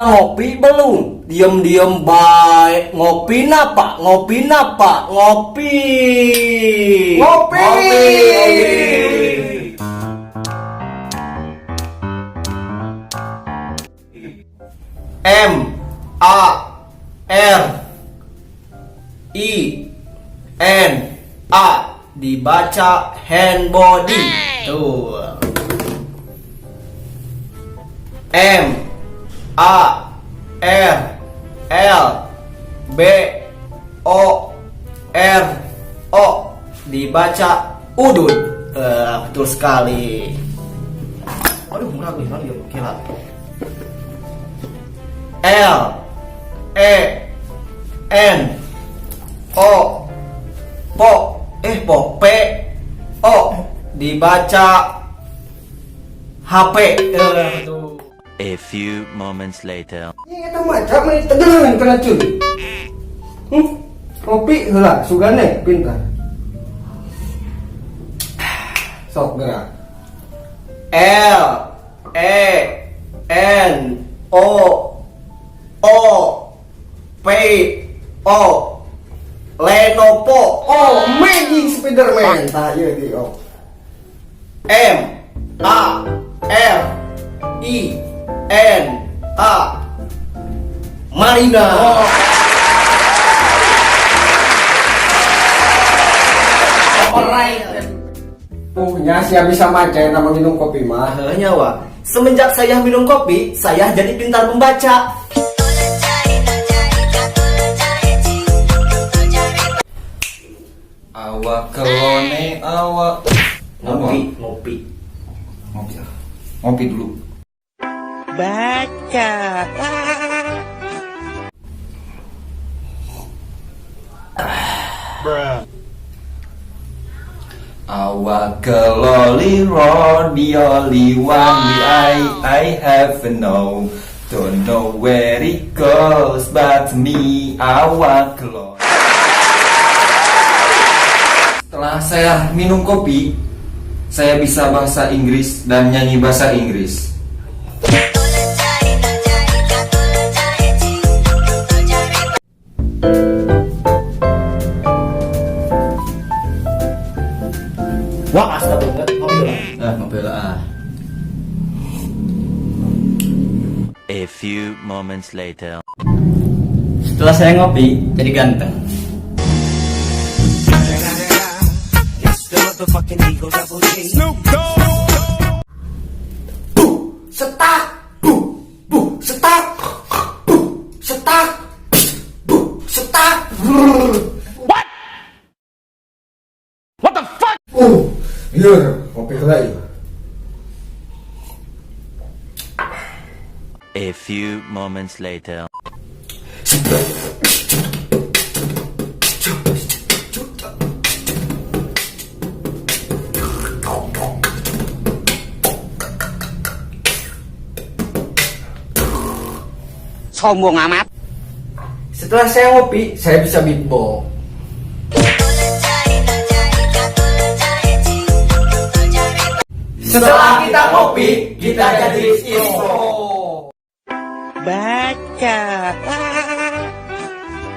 Ngopi belum? Diem-diem baik. Ngopi napa? Ngopi napa? Ngopi. Ngopi. M A R I N A dibaca hand body. Tuh. M A R L B O R O dibaca udut. Betul sekali. Aduh, murah nih, gila. L E N O P O dibaca HP. A few moments later. Ini eta macam ini tegangan kena cuy. Kopi heula sugane pintar. Sok gerak. L E N O P O Lenovo. Oh, Magic Spiderman. Tah ieu di oh. M A R I N A Marina. Punya siapa bisa maca nama minum kopi mah. Nyawa. Semenjak saya minum kopi, saya jadi pintar membaca. Awak kelone awak. Ngopi. Ngopi dulu. Baca. Awak keloli rodioli one I have no. Don't know where it goes but me awak keloli. Setelah saya minum kopi, saya bisa bahasa Inggris dan nyanyi bahasa Inggris. Wah, astaga, Ngopi lah. A few moments later. Setelah saya ngopi, jadi ganteng. Setak. Setak. Setak. Setak. What the fuck? Iya, kopi heula ieu. A few moments later. Sombong amat. Setelah saya ngopi, saya bisa beatbox. Setelah kita ngopi, kita jadi info. Baca.